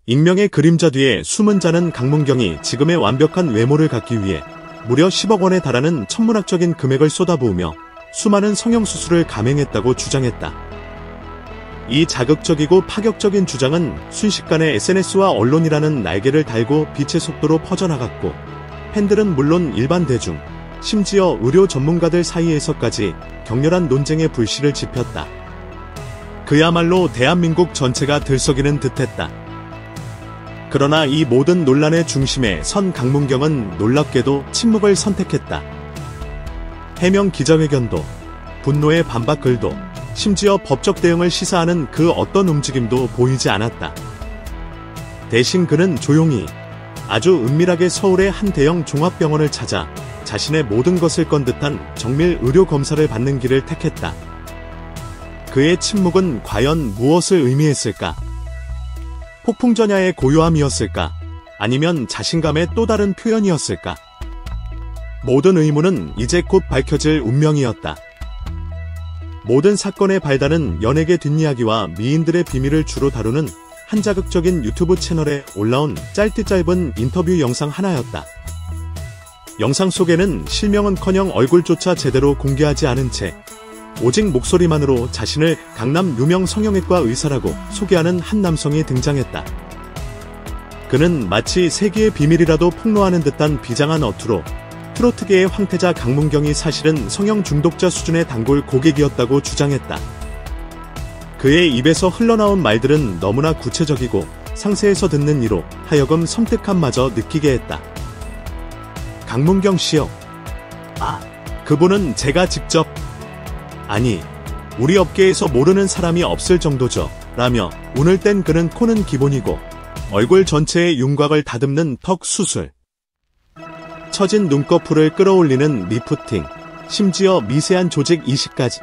익명의 그림자 뒤에 숨은 자는 강문경이 지금의 완벽한 외모를 갖기 위해 무려 10억 원에 달하는 천문학적인 금액을 쏟아부으며 수많은 성형수술을 감행했다고 주장했다. 이 자극적이고 파격적인 주장은 순식간에 SNS와 언론이라는 날개를 달고 빛의 속도로 퍼져나갔고, 팬들은 물론 일반 대중, 심지어 의료 전문가들 사이에서까지 격렬한 논쟁의 불씨를 지폈다. 그야말로 대한민국 전체가 들썩이는 듯했다. 그러나 이 모든 논란의 중심에 선 강문경은 놀랍게도 침묵을 선택했다. 해명 기자회견도, 분노의 반박 글도, 심지어 법적 대응을 시사하는 그 어떤 움직임도 보이지 않았다. 대신 그는 조용히, 아주 은밀하게 서울의 한 대형 종합병원을 찾아 자신의 모든 것을 건 듯한 정밀 의료 검사를 받는 길을 택했다. 그의 침묵은 과연 무엇을 의미했을까? 폭풍전야의 고요함이었을까? 아니면 자신감의 또 다른 표현이었을까? 모든 의문은 이제 곧 밝혀질 운명이었다. 모든 사건의 발단은 연예계 뒷이야기와 미인들의 비밀을 주로 다루는 한 자극적인 유튜브 채널에 올라온 짧은 인터뷰 영상 하나였다. 영상 속에는 실명은커녕 얼굴조차 제대로 공개하지 않은 채 오직 목소리만으로 자신을 강남 유명 성형외과 의사라고 소개하는 한 남성이 등장했다. 그는 마치 세계의 비밀이라도 폭로하는 듯한 비장한 어투로 트로트계의 황태자 강문경이 사실은 성형 중독자 수준의 단골 고객이었다고 주장했다. 그의 입에서 흘러나온 말들은 너무나 구체적이고 상세해서 듣는 이로 하여금 섬뜩함마저 느끼게 했다. 강문경 씨요. 그분은 제가 직접, 아니, 우리 업계에서 모르는 사람이 없을 정도죠. 라며 운을 뗀 그는 코는 기본이고 얼굴 전체의 윤곽을 다듬는 턱 수술, 처진 눈꺼풀을 끌어올리는 리프팅, 심지어 미세한 조직 이식까지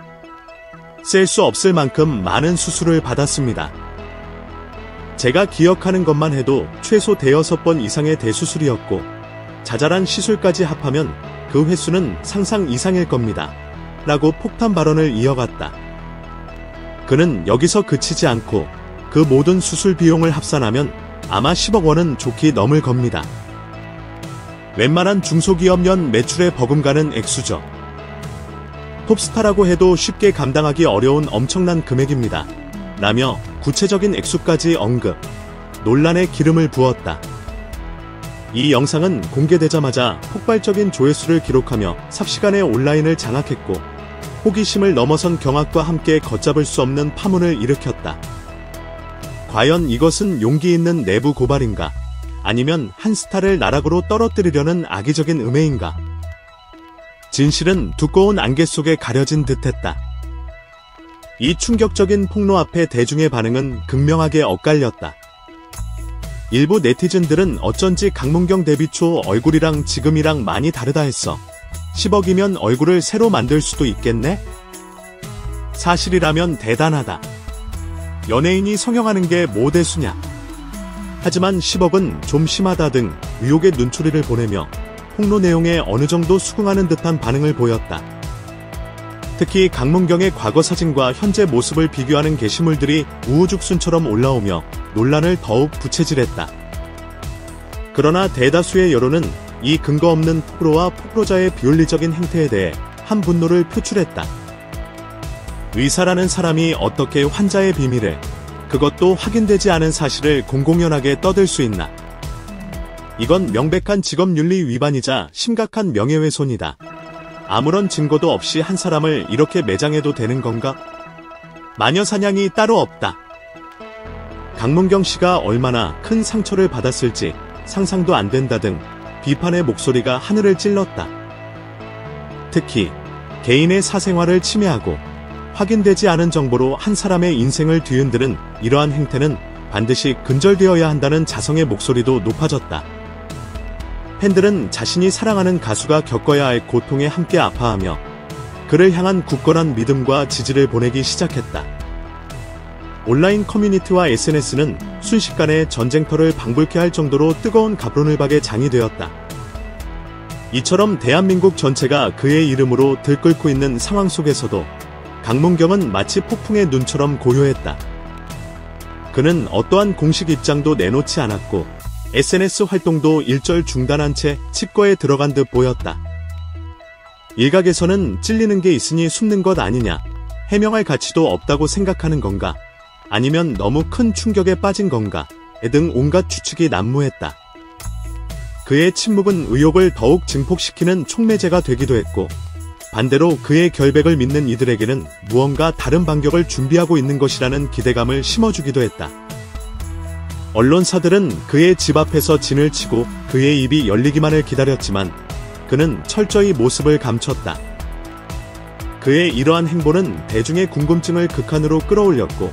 셀 수 없을 만큼 많은 수술을 받았습니다. 제가 기억하는 것만 해도 최소 대여섯 번 이상의 대수술이었고 자잘한 시술까지 합하면 그 횟수는 상상 이상일 겁니다. 라고 폭탄 발언을 이어갔다. 그는 여기서 그치지 않고 그 모든 수술 비용을 합산하면 아마 10억 원은 좋게 넘을 겁니다. 웬만한 중소기업 연 매출에 버금가는 액수죠. 톱스타라고 해도 쉽게 감당하기 어려운 엄청난 금액입니다. 라며 구체적인 액수까지 언급, 논란에 기름을 부었다. 이 영상은 공개되자마자 폭발적인 조회수를 기록하며 삽시간에 온라인을 장악했고 호기심을 넘어선 경악과 함께 걷잡을 수 없는 파문을 일으켰다. 과연 이것은 용기 있는 내부 고발인가? 아니면 한 스타를 나락으로 떨어뜨리려는 악의적인 음해인가? 진실은 두꺼운 안개 속에 가려진 듯했다. 이 충격적인 폭로 앞에 대중의 반응은 극명하게 엇갈렸다. 일부 네티즌들은 어쩐지 강문경 데뷔 초 얼굴이랑 지금이랑 많이 다르다 했어. 10억이면 얼굴을 새로 만들 수도 있겠네? 사실이라면 대단하다. 연예인이 성형하는 게 뭐 대수냐? 하지만 10억은 좀 심하다 등 의혹의 눈초리를 보내며 폭로 내용에 어느 정도 수긍하는 듯한 반응을 보였다. 특히 강문경의 과거 사진과 현재 모습을 비교하는 게시물들이 우후죽순처럼 올라오며 논란을 더욱 부채질했다. 그러나 대다수의 여론은 이 근거 없는 폭로와 폭로자의 비윤리적인 행태에 대해 한 분노를 표출했다. 의사라는 사람이 어떻게 환자의 비밀을, 그것도 확인되지 않은 사실을 공공연하게 떠들 수 있나? 이건 명백한 직업윤리 위반이자 심각한 명예훼손이다. 아무런 증거도 없이 한 사람을 이렇게 매장해도 되는 건가? 마녀사냥이 따로 없다. 강문경 씨가 얼마나 큰 상처를 받았을지 상상도 안 된다 등 비판의 목소리가 하늘을 찔렀다. 특히 개인의 사생활을 침해하고 확인되지 않은 정보로 한 사람의 인생을 뒤흔드는 이러한 행태는 반드시 근절되어야 한다는 자성의 목소리도 높아졌다. 팬들은 자신이 사랑하는 가수가 겪어야 할 고통에 함께 아파하며 그를 향한 굳건한 믿음과 지지를 보내기 시작했다. 온라인 커뮤니티와 SNS는 순식간에 전쟁터를 방불케 할 정도로 뜨거운 갑론을박의 장이 되었다. 이처럼 대한민국 전체가 그의 이름으로 들끓고 있는 상황 속에서도 강문경은 마치 폭풍의 눈처럼 고요했다. 그는 어떠한 공식 입장도 내놓지 않았고 SNS 활동도 일절 중단한 채 치과에 들어간 듯 보였다. 일각에서는 찔리는 게 있으니 숨는 것 아니냐, 해명할 가치도 없다고 생각하는 건가, 아니면 너무 큰 충격에 빠진 건가 등 온갖 추측이 난무했다. 그의 침묵은 의혹을 더욱 증폭시키는 촉매제가 되기도 했고, 반대로 그의 결백을 믿는 이들에게는 무언가 다른 반격을 준비하고 있는 것이라는 기대감을 심어주기도 했다. 언론사들은 그의 집 앞에서 진을 치고 그의 입이 열리기만을 기다렸지만 그는 철저히 모습을 감췄다. 그의 이러한 행보는 대중의 궁금증을 극한으로 끌어올렸고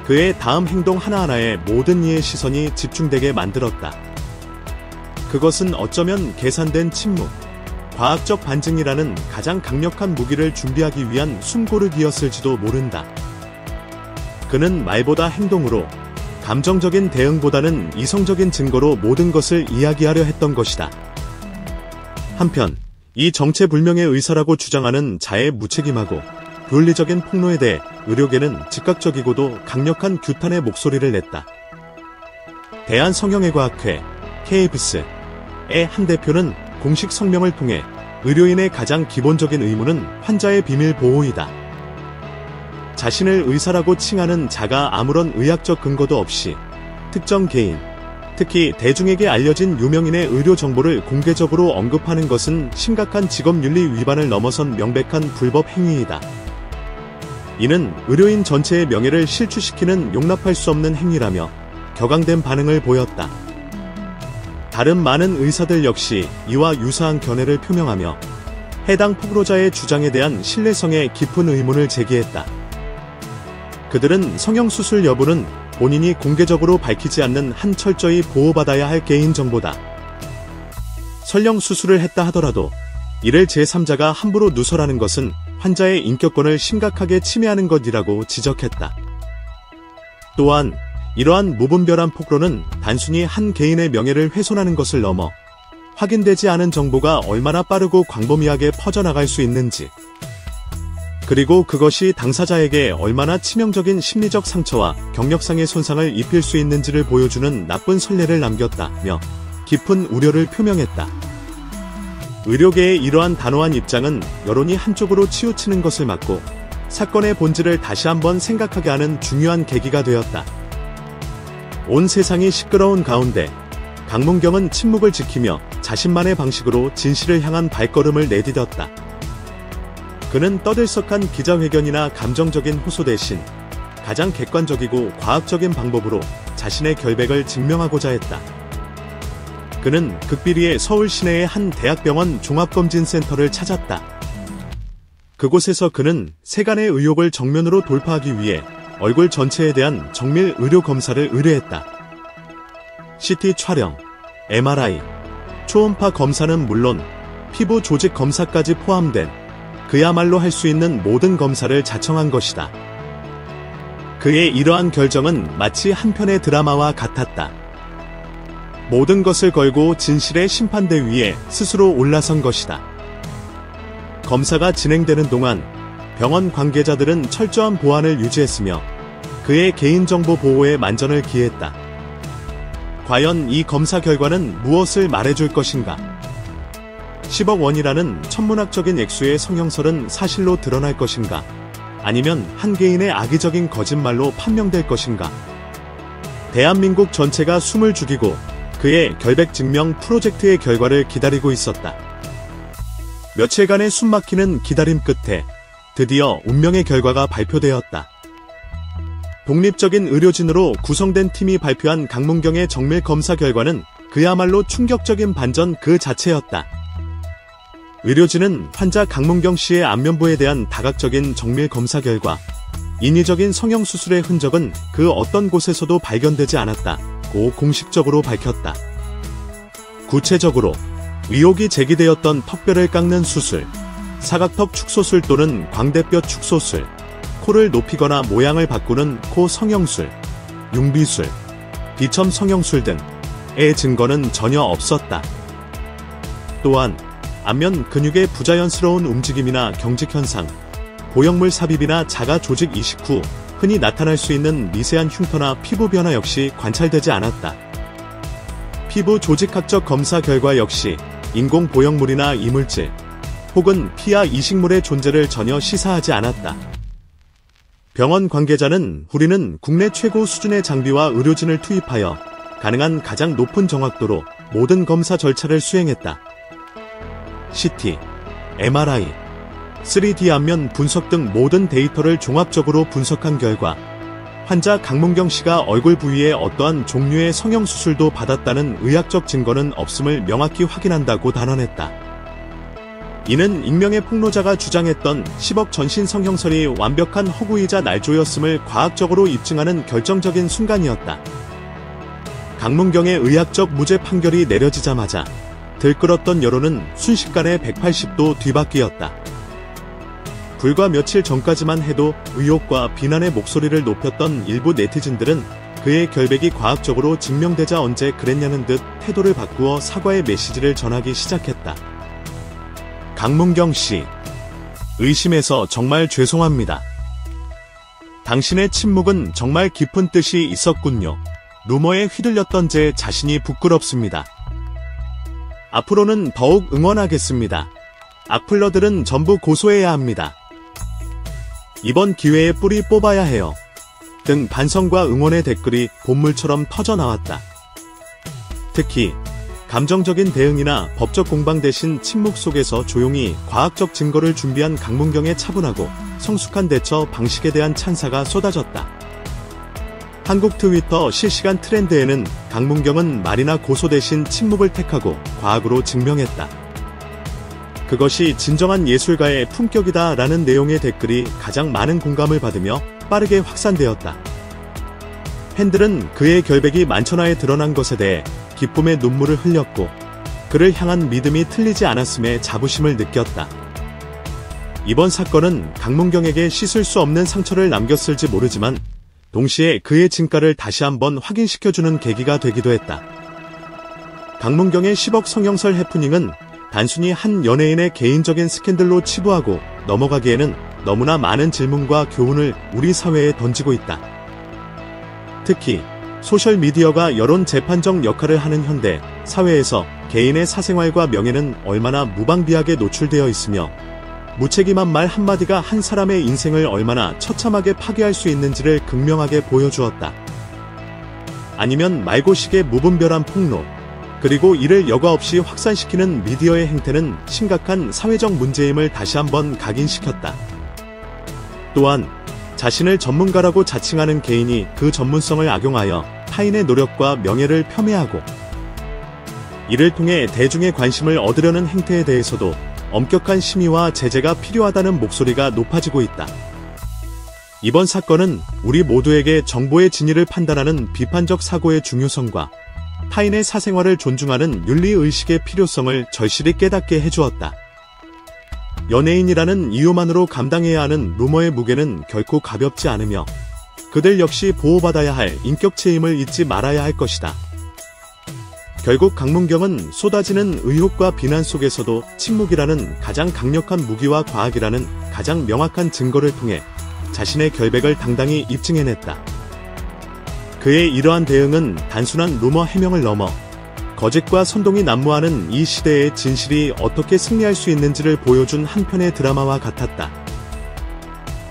그의 다음 행동 하나하나에 모든 이의 시선이 집중되게 만들었다. 그것은 어쩌면 계산된 침묵, 과학적 반증이라는 가장 강력한 무기를 준비하기 위한 숨고르기였을지도 모른다. 그는 말보다 행동으로, 감정적인 대응보다는 이성적인 증거로 모든 것을 이야기하려 했던 것이다. 한편 이 정체불명의 의사라고 주장하는 자의 무책임하고 논리적인 폭로에 대해 의료계는 즉각적이고도 강력한 규탄의 목소리를 냈다. 대한성형외과학회 KBS의 한 대표는 공식 성명을 통해 의료인의 가장 기본적인 의무는 환자의 비밀 보호이다. 자신을 의사라고 칭하는 자가 아무런 의학적 근거도 없이 특정 개인, 특히 대중에게 알려진 유명인의 의료 정보를 공개적으로 언급하는 것은 심각한 직업윤리 위반을 넘어선 명백한 불법 행위이다. 이는 의료인 전체의 명예를 실추시키는 용납할 수 없는 행위라며 격앙된 반응을 보였다. 다른 많은 의사들 역시 이와 유사한 견해를 표명하며 해당 폭로자의 주장에 대한 신뢰성에 깊은 의문을 제기했다. 그들은 성형수술 여부는 본인이 공개적으로 밝히지 않는 한 철저히 보호받아야 할 개인정보다. 설령 수술을 했다 하더라도 이를 제3자가 함부로 누설하는 것은 환자의 인격권을 심각하게 침해하는 것이라고 지적했다. 또한 이러한 무분별한 폭로는 단순히 한 개인의 명예를 훼손하는 것을 넘어 확인되지 않은 정보가 얼마나 빠르고 광범위하게 퍼져나갈 수 있는지, 그리고 그것이 당사자에게 얼마나 치명적인 심리적 상처와 경력상의 손상을 입힐 수 있는지를 보여주는 나쁜 선례를 남겼다며 깊은 우려를 표명했다. 의료계의 이러한 단호한 입장은 여론이 한쪽으로 치우치는 것을 막고 사건의 본질을 다시 한번 생각하게 하는 중요한 계기가 되었다. 온 세상이 시끄러운 가운데 강문경은 침묵을 지키며 자신만의 방식으로 진실을 향한 발걸음을 내디뎠다. 그는 떠들썩한 기자회견이나 감정적인 호소 대신 가장 객관적이고 과학적인 방법으로 자신의 결백을 증명하고자 했다. 그는 극비리의 서울 시내의 한 대학병원 종합검진센터를 찾았다. 그곳에서 그는 세간의 의혹을 정면으로 돌파하기 위해 얼굴 전체에 대한 정밀 의료 검사를 의뢰했다. CT 촬영, MRI, 초음파 검사는 물론 피부 조직 검사까지 포함된 그야말로 할 수 있는 모든 검사를 자청한 것이다. 그의 이러한 결정은 마치 한 편의 드라마와 같았다. 모든 것을 걸고 진실의 심판대 위에 스스로 올라선 것이다. 검사가 진행되는 동안 병원 관계자들은 철저한 보안을 유지했으며 그의 개인정보 보호에 만전을 기했다. 과연 이 검사 결과는 무엇을 말해줄 것인가? 10억 원이라는 천문학적인 액수의 성형설은 사실로 드러날 것인가? 아니면 한 개인의 악의적인 거짓말로 판명될 것인가? 대한민국 전체가 숨을 죽이고 그의 결백 증명 프로젝트의 결과를 기다리고 있었다. 며칠간의 숨막히는 기다림 끝에 드디어 운명의 결과가 발표되었다. 독립적인 의료진으로 구성된 팀이 발표한 강문경의 정밀 검사 결과는 그야말로 충격적인 반전 그 자체였다. 의료진은 환자 강문경 씨의 안면부에 대한 다각적인 정밀 검사 결과, 인위적인 성형수술의 흔적은 그 어떤 곳에서도 발견되지 않았다고 공식적으로 밝혔다. 구체적으로 의혹이 제기되었던 턱뼈를 깎는 수술, 사각턱 축소술 또는 광대뼈 축소술, 코를 높이거나 모양을 바꾸는 코 성형술, 융비술, 비첨 성형술 등의 증거는 전혀 없었다. 또한 안면 근육의 부자연스러운 움직임이나 경직현상, 보형물 삽입이나 자가 조직 이식 후 흔히 나타날 수 있는 미세한 흉터나 피부 변화 역시 관찰되지 않았다. 피부 조직학적 검사 결과 역시 인공 보형물이나 이물질 혹은 피하 이식물의 존재를 전혀 시사하지 않았다. 병원 관계자는 우리는 국내 최고 수준의 장비와 의료진을 투입하여 가능한 가장 높은 정확도로 모든 검사 절차를 수행했다. CT, MRI, 3D 안면 분석 등 모든 데이터를 종합적으로 분석한 결과 환자 강문경 씨가 얼굴 부위에 어떠한 종류의 성형수술도 받았다는 의학적 증거는 없음을 명확히 확인한다고 단언했다. 이는 익명의 폭로자가 주장했던 10억 전신 성형설이 완벽한 허구이자 날조였음을 과학적으로 입증하는 결정적인 순간이었다. 강문경의 의학적 무죄 판결이 내려지자마자 들끓었던 여론은 순식간에 180도 뒤바뀌었다. 불과 며칠 전까지만 해도 의혹과 비난의 목소리를 높였던 일부 네티즌들은 그의 결백이 과학적으로 증명되자 언제 그랬냐는 듯 태도를 바꾸어 사과의 메시지를 전하기 시작했다. 강문경 씨, 의심해서 정말 죄송합니다. 당신의 침묵은 정말 깊은 뜻이 있었군요. 루머에 휘둘렸던 제 자신이 부끄럽습니다. 앞으로는 더욱 응원하겠습니다. 악플러들은 전부 고소해야 합니다. 이번 기회에 뿌리 뽑아야 해요. 등 반성과 응원의 댓글이 본물처럼 터져나왔다. 특히 감정적인 대응이나 법적 공방 대신 침묵 속에서 조용히 과학적 증거를 준비한 강문경의 차분하고 성숙한 대처 방식에 대한 찬사가 쏟아졌다. 한국 트위터 실시간 트렌드에는 강문경은 말이나 고소 대신 침묵을 택하고 과학으로 증명했다. 그것이 진정한 예술가의 품격이다 라는 내용의 댓글이 가장 많은 공감을 받으며 빠르게 확산되었다. 팬들은 그의 결백이 만천하에 드러난 것에 대해 기쁨의 눈물을 흘렸고 그를 향한 믿음이 틀리지 않았음에 자부심을 느꼈다. 이번 사건은 강문경에게 씻을 수 없는 상처를 남겼을지 모르지만 동시에 그의 진가를 다시 한번 확인시켜주는 계기가 되기도 했다. 강문경의 10억 성형설 해프닝은 단순히 한 연예인의 개인적인 스캔들로 치부하고 넘어가기에는 너무나 많은 질문과 교훈을 우리 사회에 던지고 있다. 특히 소셜미디어가 여론 재판적 역할을 하는 현대 사회에서 개인의 사생활과 명예는 얼마나 무방비하게 노출되어 있으며 무책임한 말 한마디가 한 사람의 인생을 얼마나 처참하게 파괴할 수 있는지를 극명하게 보여주었다. 아니면 말고식의 무분별한 폭로, 그리고 이를 여과 없이 확산시키는 미디어의 행태는 심각한 사회적 문제임을 다시 한번 각인시켰다. 또한 자신을 전문가라고 자칭하는 개인이 그 전문성을 악용하여 타인의 노력과 명예를 폄훼하고 이를 통해 대중의 관심을 얻으려는 행태에 대해서도 엄격한 심의와 제재가 필요하다는 목소리가 높아지고 있다. 이번 사건은 우리 모두에게 정보의 진위를 판단하는 비판적 사고의 중요성과 타인의 사생활을 존중하는 윤리의식의 필요성을 절실히 깨닫게 해주었다. 연예인이라는 이유만으로 감당해야 하는 루머의 무게는 결코 가볍지 않으며 그들 역시 보호받아야 할 인격체임을 잊지 말아야 할 것이다. 결국 강문경은 쏟아지는 의혹과 비난 속에서도 침묵이라는 가장 강력한 무기와 과학이라는 가장 명확한 증거를 통해 자신의 결백을 당당히 입증해냈다. 그의 이러한 대응은 단순한 루머 해명을 넘어 거짓과 선동이 난무하는 이 시대의 진실이 어떻게 승리할 수 있는지를 보여준 한 편의 드라마와 같았다.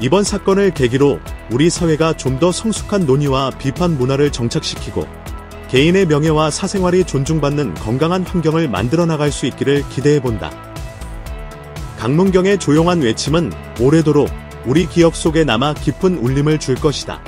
이번 사건을 계기로 우리 사회가 좀 더 성숙한 논의와 비판 문화를 정착시키고 개인의 명예와 사생활이 존중받는 건강한 환경을 만들어 나갈 수 있기를 기대해본다. 강문경의 조용한 외침은 오래도록 우리 기억 속에 남아 깊은 울림을 줄 것이다.